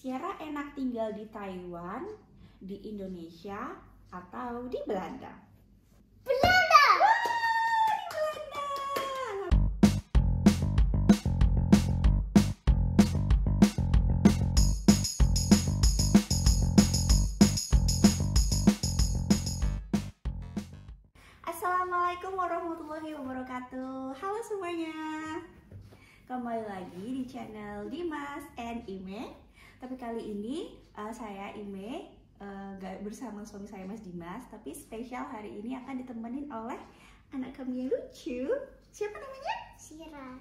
Sierra enak tinggal di Taiwan, di Indonesia, atau di Belanda? Belanda! Wah, di Belanda! Assalamualaikum warahmatullahi wabarakatuh. Halo semuanya, kembali lagi di channel Dimas and Ime. Tapi kali ini saya Ime gak bersama suami saya Mas Dimas, tapi spesial hari ini akan ditemenin oleh anak kami yang lucu. Siapa namanya?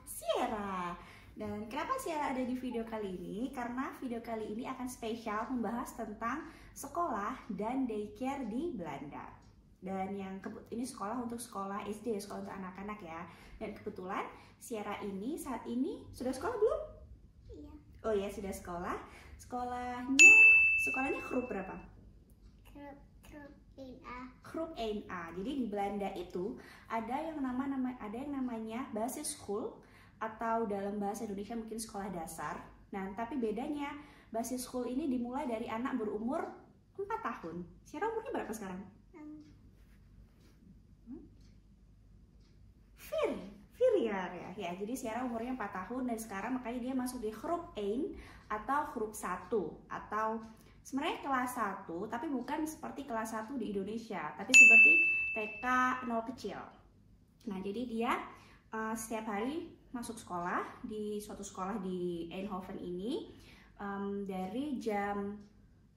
Sierra. Dan kenapa Sierra ada di video kali ini? Karena video kali ini akan spesial membahas tentang sekolah dan daycare di Belanda. Dan yang ini sekolah untuk sekolah SD, sekolah untuk anak-anak ya. Dan kebetulan Sierra ini saat ini sudah sekolah belum? Iya. Oh ya, sudah sekolah. Sekolahnya grup berapa? Grup 1A. Grup 1A. Jadi di Belanda itu ada yang namanya basisschool, atau dalam bahasa Indonesia mungkin sekolah dasar. Nah, tapi bedanya basisschool ini dimulai dari anak berumur 4 tahun. Sierra umurnya berapa sekarang? Ya, jadi Sierra umurnya 4 tahun dan sekarang makanya dia masuk di grup 1 atau grup 1, atau sebenarnya kelas 1 tapi bukan seperti kelas 1 di Indonesia, tapi seperti TK 0 kecil. Nah, jadi dia setiap hari masuk sekolah di suatu sekolah di Eindhoven ini dari jam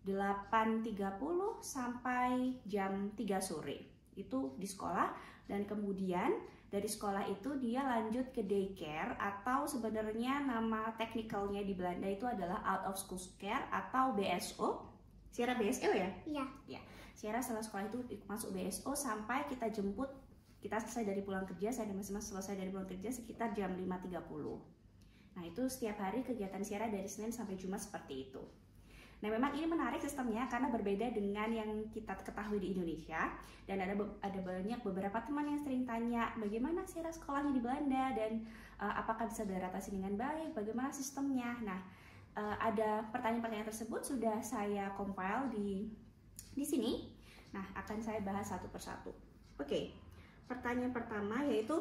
8.30 sampai jam 3 sore itu di sekolah, dan kemudian dari sekolah itu dia lanjut ke daycare, atau sebenarnya nama teknikalnya di Belanda itu adalah out of school care atau BSO. Sierra BSO ya? Iya. Ya. Sierra setelah sekolah itu masuk BSO sampai kita jemput, kita selesai dari pulang kerja, saya dan Mas selesai dari pulang kerja sekitar jam 5.30. Nah, itu setiap hari kegiatan Sierra dari Senin sampai Jumat seperti itu. Nah, memang ini menarik sistemnya karena berbeda dengan yang kita ketahui di Indonesia, dan ada banyak beberapa teman yang sering tanya bagaimana Sierra sekolahnya di Belanda dan apakah bisa beradaptasi dengan baik, bagaimana sistemnya. Nah, ada pertanyaan-pertanyaan tersebut sudah saya compile di sini. Nah, akan saya bahas satu persatu. Oke, pertanyaan pertama yaitu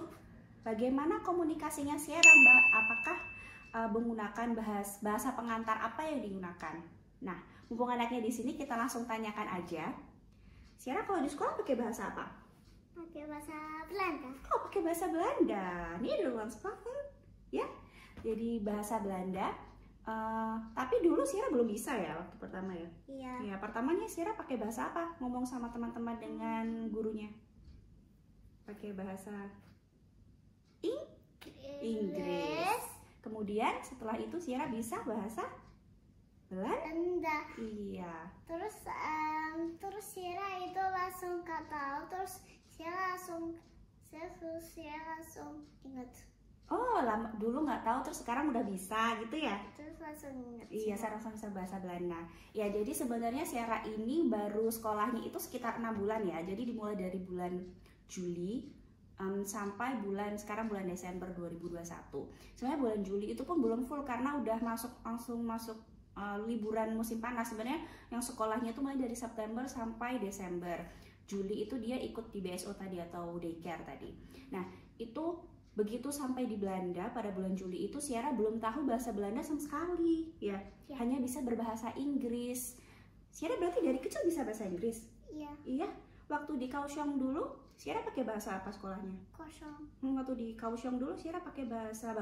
bagaimana komunikasinya Sierra, Mbak? Apakah menggunakan bahasa pengantar apa yang digunakan? Nah, mumpung anaknya di sini, kita langsung tanyakan aja. Sierra kalau di sekolah pakai bahasa apa? Pakai bahasa Belanda. Oh, pakai bahasa Belanda. Ini ada ruang sekolah, ya. Jadi bahasa Belanda. Tapi dulu Sierra belum bisa ya waktu pertama ya. Iya. Ya, pertamanya Sierra pakai bahasa apa? Ngomong sama teman-teman dengan gurunya. Pakai bahasa Inggris. Kemudian setelah itu Sierra bisa bahasa Belanda. Iya. Terus Sierra itu langsung nggak tahu, terus Sierra langsung ingat. Oh, dulu nggak tahu, terus sekarang udah bisa gitu ya? Terus langsung ingat. Iya, saya langsung bisa bahasa Belanda. Ya, jadi sebenarnya Sierra ini baru sekolahnya itu sekitar 6 bulan ya. Jadi dimulai dari bulan Juli sampai sekarang bulan Desember 2021. Sebenarnya bulan Juli itu pun belum full karena udah langsung masuk liburan musim panas. Sebenarnya yang sekolahnya itu mulai dari September sampai Desember. Juli itu dia ikut di BSO tadi atau daycare tadi. Nah, itu begitu sampai di Belanda pada bulan Juli itu Sierra belum tahu bahasa Belanda sama sekali ya. Hanya bisa berbahasa Inggris. Sierra berarti dari kecil bisa bahasa Inggris? Iya. Iya. Waktu di Kaohsiung dulu Sierra pakai bahasa apa sekolahnya? Kosong. Waktu di Kaohsiung dulu Sierra pakai bahasa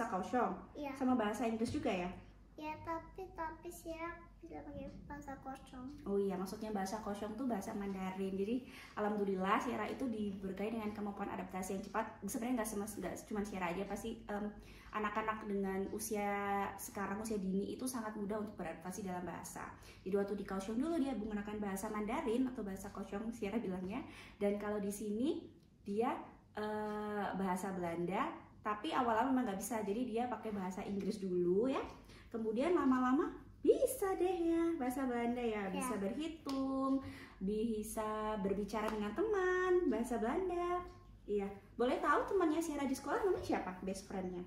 Kaohsiung. Iya. Sama bahasa Inggris juga ya? Ya, tapi Sierra bisa pakai bahasa kosong. Oh iya, maksudnya bahasa Kaohsiung tuh bahasa Mandarin. Jadi alhamdulillah Sierra itu diberkahi dengan kemampuan adaptasi yang cepat. Sebenarnya nggak cuma Sierra aja, pasti anak-anak dengan usia dini itu sangat mudah untuk beradaptasi dalam bahasa. Jadi waktu di Kaohsiung dulu dia menggunakan bahasa Mandarin atau bahasa Kaohsiung Sierra bilangnya, dan kalau di sini dia bahasa Belanda. Tapi awal-awal memang nggak bisa, jadi dia pakai bahasa Inggris dulu ya. Kemudian lama-lama bisa deh ya bahasa Belanda ya, bisa berhitung, bisa berbicara dengan teman bahasa Belanda. Iya, boleh tahu temannya Sierra di sekolah namanya siapa? Best friendnya?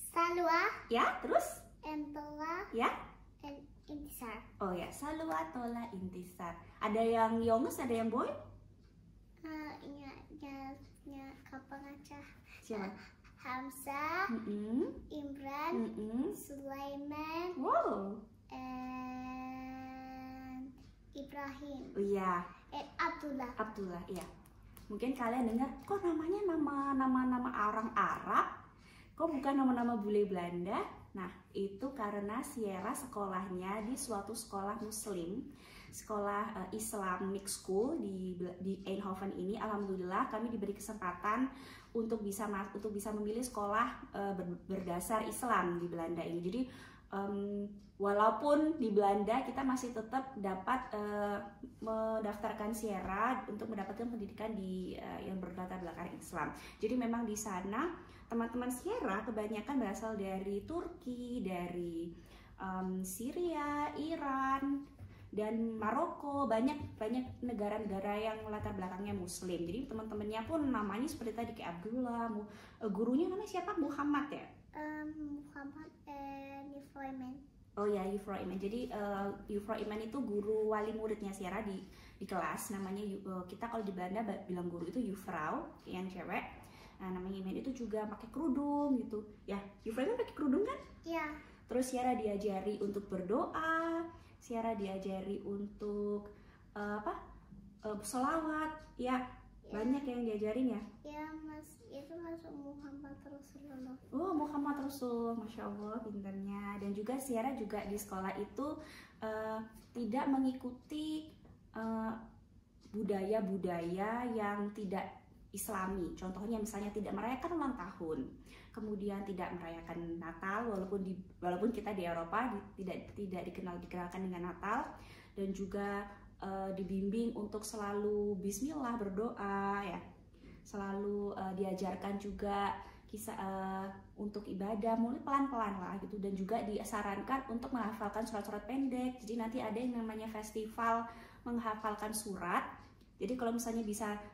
Salwa. Ya, terus? Entola Ya? and Intisar. Oh ya, Salwa, Tola, Intisar. Ada yang Yonges, ada yang Boy? Kapan aja? Siapa? Hamzah, Imran, Sulaiman, Wow. and Ibrahim. Oh iya. Abdullah. Abdullah, iya. Mungkin kalian dengar, kok namanya nama orang Arab? Kok bukan nama-nama bule Belanda? Nah, itu karena Sierra sekolahnya di suatu sekolah Muslim, sekolah Islamic School di Eindhoven ini. Alhamdulillah kami diberi kesempatan untuk bisa memilih sekolah berdasar Islam di Belanda ini. Jadi walaupun di Belanda kita masih tetap dapat mendaftarkan Sierra untuk mendapatkan pendidikan yang berlatar belakang Islam. Jadi memang di sana teman-teman Sierra kebanyakan berasal dari Turki, dari Syria, Iran, dan Maroko. Banyak negara-negara yang latar belakangnya Muslim. Jadi teman-temannya pun namanya seperti tadi kayak Abdullah. Gurunya namanya siapa? Muhammad ya? Muhammad and Yufroiman. Oh ya, Yufroiman. Jadi Yufroiman itu guru wali muridnya Sierra di kelas. Namanya kita kalau di Belanda bilang guru itu Jufrau, yang cewek. Nah, namanya Iman itu juga pakai kerudung gitu. Ya, Yufroiman pakai kerudung kan? Iya. Terus Sierra diajari untuk berdoa, Sierra diajari untuk selawat, ya. Banyak yang diajarin ya. Ya, itu masuk Muhammad Rasulullah. Oh, Muhammad Rasul, Masya Allah, pintarnya. Dan juga Sierra juga di sekolah itu tidak mengikuti budaya-budaya yang tidak Islami. Contohnya misalnya tidak merayakan ulang tahun, kemudian tidak merayakan Natal, walaupun kita di Eropa tidak dikenalkan dengan Natal, dan juga dibimbing untuk selalu Bismillah, berdoa ya. Selalu diajarkan juga kisah untuk ibadah mulai pelan-pelan lah gitu, dan juga disarankan untuk menghafalkan surat-surat pendek. Jadi nanti ada yang namanya festival menghafalkan surat. Jadi kalau misalnya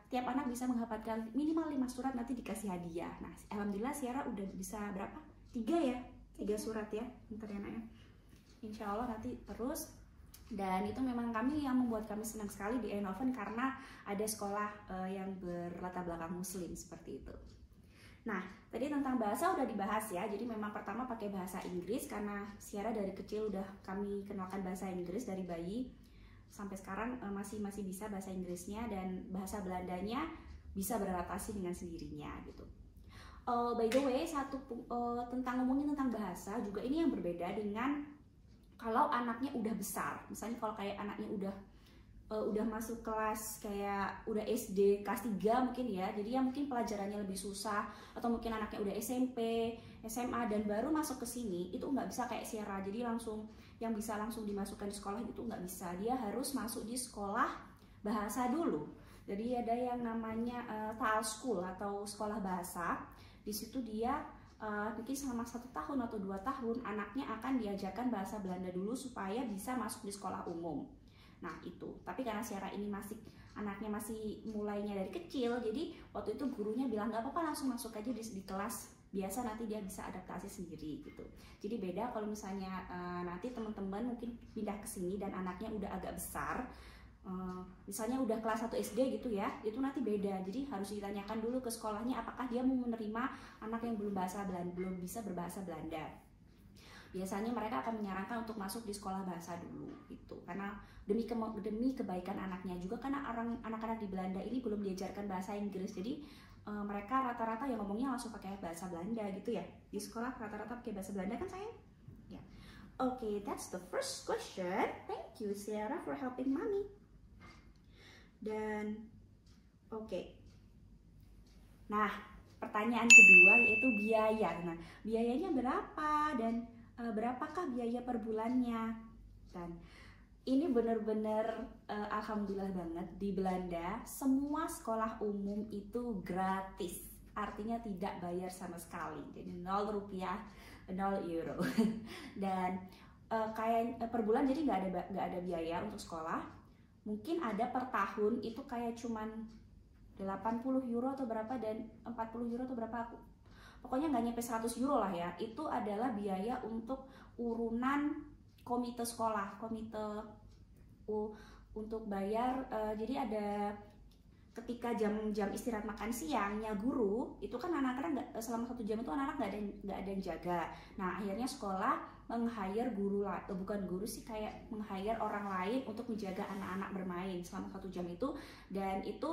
tiap anak bisa menghafalkan minimal 5 surat, nanti dikasih hadiah. Nah, alhamdulillah Sierra udah bisa berapa? 3 ya? 3 surat ya, bentar ya Nak ya. Insya Allah nanti terus. Dan itu memang yang membuat kami senang sekali di Eindhoven karena ada sekolah yang berlatar belakang Muslim seperti itu. Nah, tadi tentang bahasa udah dibahas ya. Jadi memang pertama pakai bahasa Inggris karena Sierra dari kecil udah kami kenalkan bahasa Inggris dari bayi sampai sekarang masih bisa bahasa Inggrisnya, dan bahasa Belandanya bisa beradaptasi dengan sendirinya gitu. By the way, ngomongin tentang bahasa juga, ini yang berbeda dengan kalau anaknya udah besar. Misalnya kalau kayak anaknya udah masuk kelas kayak udah SD kelas 3 mungkin ya, jadi mungkin pelajarannya lebih susah, atau mungkin anaknya udah SMP, SMA dan baru masuk ke sini, itu nggak bisa kayak Sierra. Jadi yang bisa langsung dimasukkan di sekolah itu nggak bisa, dia harus masuk di sekolah bahasa dulu. Jadi ada yang namanya Taal School atau sekolah bahasa. Di situ dia mungkin selama 1 tahun atau 2 tahun anaknya akan diajarkan bahasa Belanda dulu supaya bisa masuk di sekolah umum. Nah itu, tapi karena Sierra ini anaknya masih mulainya dari kecil, jadi waktu itu gurunya bilang nggak apa-apa, langsung masuk aja di kelas biasa, nanti dia bisa adaptasi sendiri gitu. Jadi beda kalau misalnya nanti teman-teman mungkin pindah ke sini dan anaknya udah agak besar, misalnya udah kelas 1 SD gitu ya, itu nanti beda. Jadi harus ditanyakan dulu ke sekolahnya apakah dia mau menerima anak yang belum bisa berbahasa Belanda. Biasanya mereka akan menyarankan untuk masuk di sekolah bahasa dulu gitu, karena demi kebaikan anaknya juga, karena anak-anak di Belanda ini belum diajarkan bahasa Inggris. Jadi mereka rata-rata yang ngomongnya langsung pakai bahasa Belanda gitu ya. Di sekolah rata-rata pakai bahasa Belanda kan sayang? Ya. Okay, that's the first question. Thank you Sierra for helping mommy. Dan nah, pertanyaan kedua yaitu biaya. Nah, biayanya berapa dan berapakah biaya per bulannya? Dan ini benar-benar alhamdulillah banget, di Belanda semua sekolah umum itu gratis. Artinya tidak bayar sama sekali. Jadi 0 rupiah, 0 euro. Dan kayak per bulan jadi nggak ada biaya untuk sekolah. Mungkin ada per tahun itu kayak cuman 80 euro atau berapa, dan 40 euro atau berapa, pokoknya nggak nyampe 100 euro lah ya. Itu adalah biaya untuk urunan komite sekolah, untuk bayar. Jadi ada ketika jam istirahat makan siangnya guru itu kan anak-anak nggak, selama 1 jam itu anak-anak nggak ada yang jaga. Nah akhirnya sekolah meng-hire guru lah, bukan guru sih, kayak meng-hire orang lain untuk menjaga anak-anak bermain selama 1 jam itu. Dan itu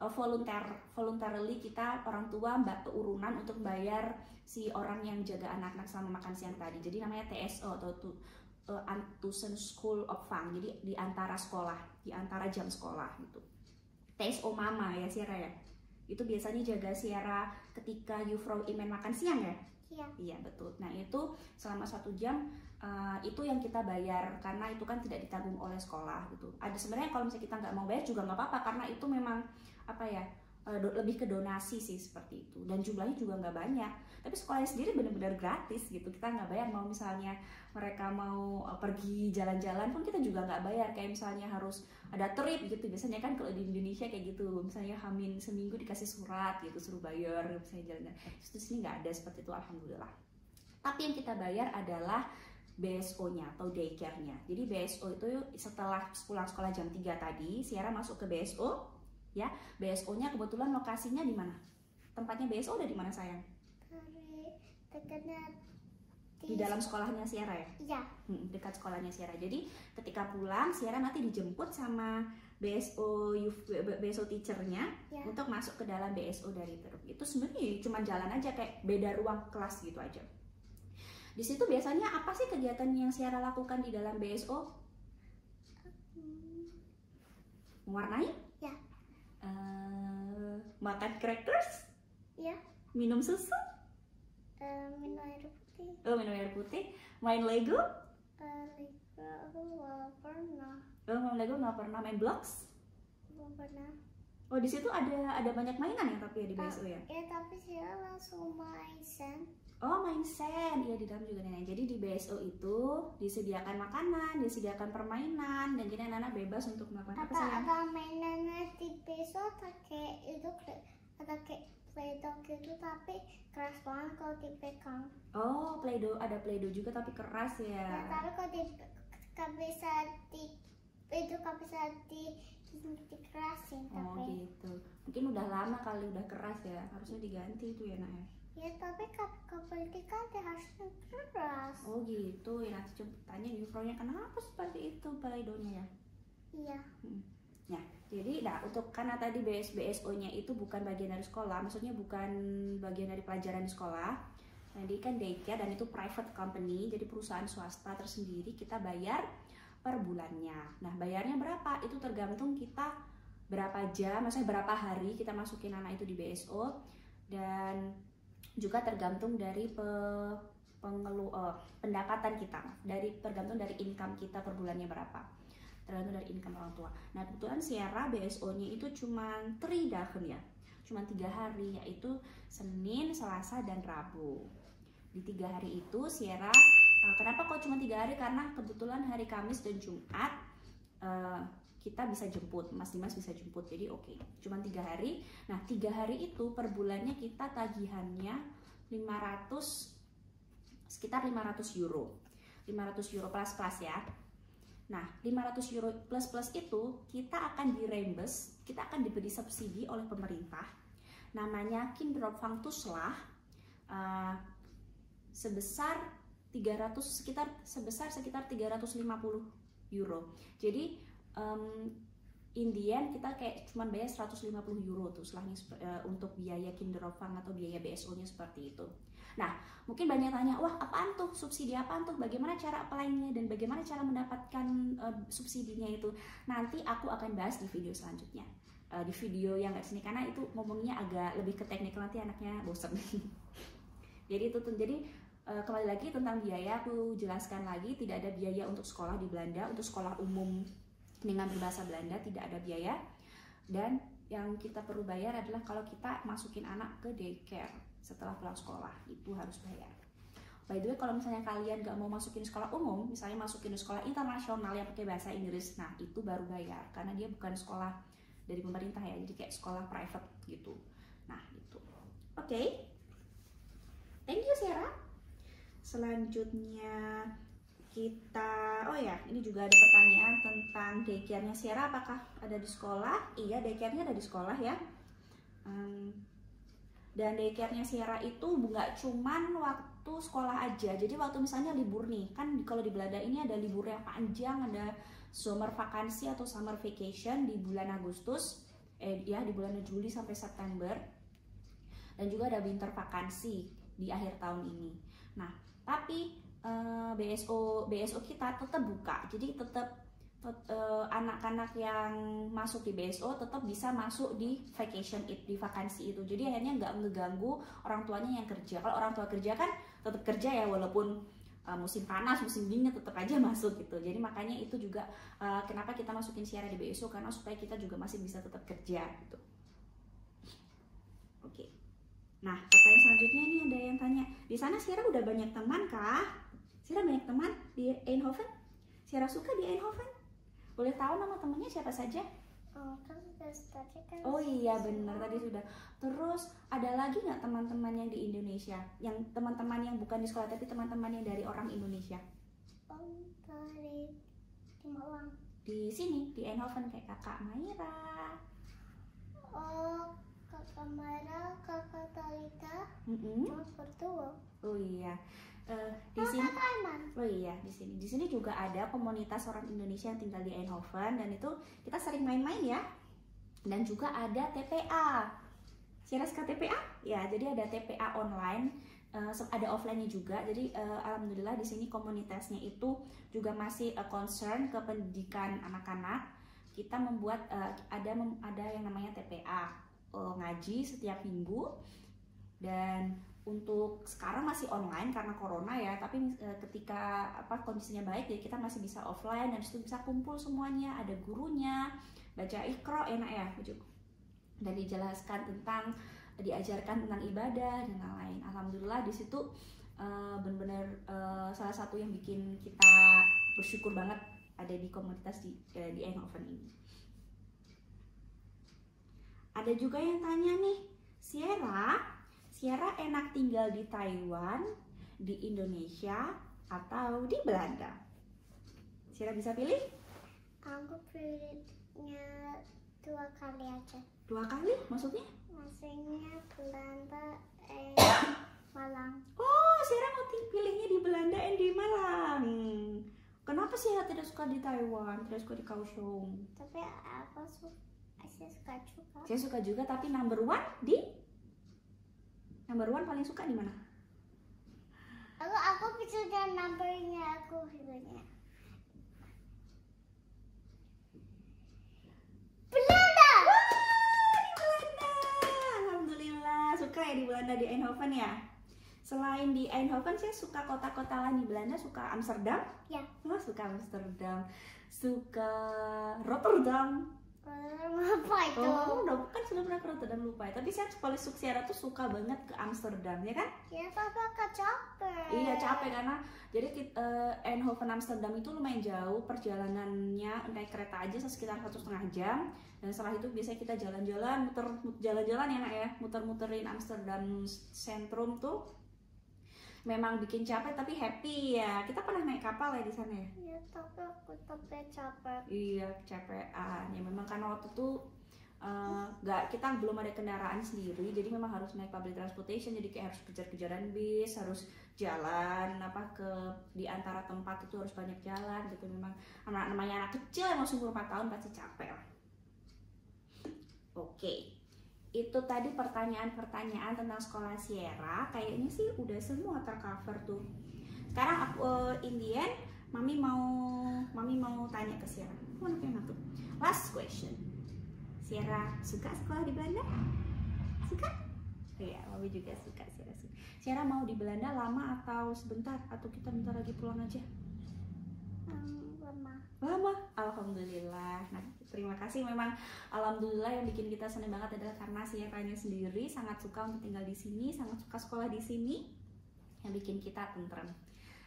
voluntarily kita orang tua urunan untuk bayar si orang yang jaga anak-anak selama makan siang tadi. Jadi namanya TSO atau Tuition School of Fun. Jadi di antara sekolah, di antara jam sekolah gitu. TSO mama ya Sierra ya. Itu biasanya jaga Sierra ketika Jungfrau Iman makan siang ya? Iya. Iya betul. Nah itu selama 1 jam itu yang kita bayar, karena itu kan tidak ditanggung oleh sekolah gitu. Ada sebenarnya kalau misalnya kita nggak mau bayar juga nggak apa-apa, karena itu memang apa ya, lebih ke donasi sih seperti itu. Dan jumlahnya juga nggak banyak. Tapi sekolahnya sendiri benar-benar gratis gitu. Kita nggak bayar. Mau misalnya mereka mau pergi jalan-jalan pun kita juga nggak bayar. Kayak misalnya harus ada trip gitu. Biasanya kan kalau di Indonesia kayak gitu. Misalnya Hamin seminggu dikasih surat gitu, suruh bayar misalnya jalan-jalan. Terus di sini nggak ada seperti itu, alhamdulillah. Tapi yang kita bayar adalah BSO-nya atau daycare-nya. Jadi BSO itu setelah pulang sekolah jam 3 tadi, Sierra masuk ke BSO. Ya, BSO-nya kebetulan lokasinya di mana? Tempatnya BSO udah di mana sayang? Dekatnya Di dalam sekolahnya Sierra ya? Iya. Dekat sekolahnya Sierra. Jadi ketika pulang Sierra nanti dijemput sama BSO teacher-nya Ya. untuk masuk ke dalam BSO dari Teruk. Itu sebenarnya cuma jalan aja, kayak beda ruang kelas gitu aja. Di situ biasanya apa sih kegiatan yang Sierra lakukan di dalam BSO? Mewarnai? Ya. Makan crackers? Ya. Minum susu? Minum air putih. Minum air putih? Main Lego? Lego aku nggak pernah. Main Lego nggak pernah. Main blocks? Belum pernah. Oh di situ ada banyak mainan ya tapi ya di BSO ya? Ya tapi saya langsung main sand. Oh main sand, iya di dalam juga nih. Jadi di BSO itu disediakan makanan, disediakan permainan, dan jadi anak-anak bebas untuk melakukan apa sayang? Ada mainannya di besok pakai itu ada kayak Play-Doh gitu tapi keras banget kalau dipegang. Oh ada Play-Doh juga tapi keras ya? Ya tapi kalau nggak bisa dikerasin. Oh Tapi gitu. Mungkin udah lama kali udah keras ya, harusnya diganti itu ya nak ya? ya tapi kabel diganti harusnya keras. Oh gitu, ya nanti coba tanya Jungfrau-nya kenapa seperti itu Play-Doh-nya ya? Iya. Nah, jadi untuk karena tadi BSO-nya itu bukan bagian dari sekolah, maksudnya bukan bagian dari pelajaran di sekolah. Jadi kan daycare dan itu private company, jadi perusahaan swasta tersendiri, kita bayar per bulannya. Nah, bayarnya berapa? Itu tergantung kita berapa jam, maksudnya berapa hari kita masukin anak itu di BSO, dan juga tergantung dari pendapatan kita, tergantung dari income kita per bulannya berapa, tergantung dari income orang tua. Nah kebetulan Sierra BSO-nya itu cuma 3 dagen ya, cuma 3 hari, yaitu Senin, Selasa, dan Rabu. Di 3 hari itu Sierra, kenapa kok cuma 3 hari? Karena kebetulan hari Kamis dan Jumat kita bisa jemput, Mas Dimas bisa jemput, jadi oke. Cuma 3 hari. Nah 3 hari itu per bulannya kita tagihannya sekitar 500 euro. 500 euro plus ya. Nah 500 euro plus itu kita akan di-reimburse, kita akan diberi subsidi oleh pemerintah. Namanya Kinderopvangtoeslag, sebesar sekitar 350 euro. Jadi in the end kita kayak cuman bayar 150 euro tuh setelahnya untuk biaya Kinderopvang atau biaya BSO-nya seperti itu. Nah, mungkin banyak tanya, wah apaan tuh subsidi, apaan tuh, bagaimana cara apply-nya dan bagaimana cara mendapatkan subsidinya itu. Nanti aku akan bahas di video selanjutnya, di video yang nggak sini, karena itu ngomongnya agak lebih ke teknikal, nanti anaknya bosan. Jadi itu tuh, kembali lagi tentang biaya, aku jelaskan lagi, tidak ada biaya untuk sekolah di Belanda, untuk sekolah umum dengan berbahasa Belanda tidak ada biaya, dan yang kita perlu bayar adalah kalau kita masukin anak ke daycare setelah pulang sekolah, itu harus bayar. By the way, kalau misalnya kalian gak mau masukin sekolah umum, misalnya masukin sekolah internasional yang pakai bahasa Inggris, nah itu baru bayar, karena dia bukan sekolah dari pemerintah ya, jadi kayak sekolah private gitu. Nah itu, oke. Thank you Sierra. Selanjutnya kita, oh ya, ini juga ada pertanyaan tentang daycare-nya Sierra, apakah ada di sekolah? Iya, daycare-nya ada di sekolah ya. Dan daycare-nya Sierra itu nggak cuman waktu sekolah aja, jadi waktu misalnya libur nih, kan kalau di Belanda ini ada libur yang panjang, ada summer vakansi atau summer vacation di bulan Agustus, di bulan Juli sampai September, dan juga ada winter vakansi di akhir tahun ini. Nah, tapi BSO kita tetap buka, jadi tetap anak-anak yang masuk di BSO tetap bisa masuk di vacation di vakansi itu. Jadi akhirnya nggak ngeganggu orang tuanya yang kerja. Kalau orang tua kerja kan tetap kerja ya, walaupun musim panas, musim dingin tetap aja masuk gitu. Jadi makanya itu juga kenapa kita masukin Sierra di BSO, karena supaya kita juga masih bisa tetap kerja gitu. Oke. Nah, pertanyaan selanjutnya ini ada yang tanya, di sana Sierra udah banyak teman kah? Sierra banyak teman di Eindhoven? Sierra suka di Eindhoven? Boleh tahu nama temennya siapa saja? Oh iya benar, tadi sudah. Terus ada lagi nggak teman-teman yang di Indonesia? Yang teman-teman yang bukan di sekolah tapi teman-teman yang dari orang Indonesia? Dari Malang. Di sini, di Eindhoven, kayak kakak Maira. Oh, kakak Maira, kakak Talita, cuma berdua. Oh iya. Di sini, oh iya, di sini juga ada komunitas orang Indonesia yang tinggal di Eindhoven, dan itu kita sering main-main ya. Dan juga ada TPA. Sierra suka TPA? Ya, jadi ada TPA online, ada offline-nya juga. Jadi alhamdulillah di sini komunitasnya itu juga masih concern ke pendidikan anak-anak. Kita membuat ada yang namanya TPA, ngaji setiap minggu, dan untuk sekarang masih online karena corona ya, tapi ketika kondisinya baik ya kita masih bisa offline, dan itu bisa kumpul semuanya, ada gurunya, baca Iqra, enak ya, dan diajarkan tentang ibadah dan lain-lain. Alhamdulillah di situ benar-benar salah satu yang bikin kita bersyukur banget ada di komunitas di Eindhoven ini. Ada juga yang tanya nih, Sierra enak tinggal di Taiwan, di Indonesia, atau di Belanda? Sierra bisa pilih? Aku pilihnya 2 kali aja. 2 kali? Maksudnya? Maksudnya Belanda, Malang. Oh, Sierra mau pilihnya di Belanda dan di Malang. Kenapa Sierra tidak suka di Taiwan, tidak suka di Kaohsiung? Tapi aku saya suka juga. Saya suka juga, tapi number one paling suka di mana? Aku bisa dan numbernya aku pilihnya Belanda. Di Belanda. Alhamdulillah, suka ya di Belanda, di Eindhoven ya. Selain di Eindhoven, saya suka kota-kota lain di Belanda. Suka Amsterdam? Ya. Oh, suka Amsterdam. Suka Rotterdam. Apa itu? Oh, kan sudah pernah ke Rotterdam, lupa ya. Tapi saya paling Sierra tuh suka banget ke Amsterdam, ya kan? Ya, papa capek. Iya, capek karena jadi Eindhoven Amsterdam itu lumayan jauh, perjalanannya naik kereta aja sekitar 1,5 jam. Dan setelah itu biasanya kita jalan-jalan, jalan-jalan ya nak ya, muter-muterin Amsterdam sentrum tuh. Memang bikin capek tapi happy ya. Kita pernah naik kapal ya di sana ya? Iya, tapi aku capek. Iya, kecapean. Ya memang karena waktu itu kita belum ada kendaraan sendiri, jadi memang harus naik public transportation. Jadi kayak harus kejar-kejaran bis, harus jalan di antara tempat itu harus banyak jalan gitu. Memang namanya anak kecil yang masih umur 4 tahun pasti capek lah. Oke. Itu tadi pertanyaan-pertanyaan tentang sekolah Sierra. Kayaknya sih udah semua tercover tuh. Sekarang Mami mau tanya ke Sierra. Tuh. Last question. Sierra suka sekolah di Belanda? Suka? Iya, Mami juga suka. Sierra mau di Belanda lama atau sebentar? Atau kita bentar lagi pulang aja? Lama. Alhamdulillah. Nah, terima kasih. Memang alhamdulillah yang bikin kita senang banget adalah karena Sierranya sendiri sangat suka untuk tinggal di sini, sangat suka sekolah di sini, yang bikin kita tentrem.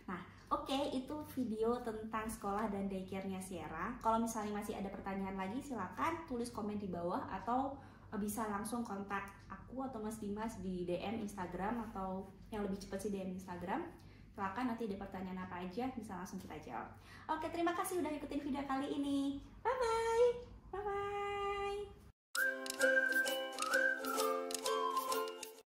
Nah, oke, itu video tentang sekolah dan daycare-nya Sierra. Kalau misalnya masih ada pertanyaan lagi, silakan tulis komen di bawah atau bisa langsung kontak aku atau Mas Dimas di DM Instagram atau yang lebih cepat sih DM Instagram. Silakan, nanti ada pertanyaan apa aja bisa langsung kita jawab. Oke, terima kasih udah ikutin video kali ini. Bye bye.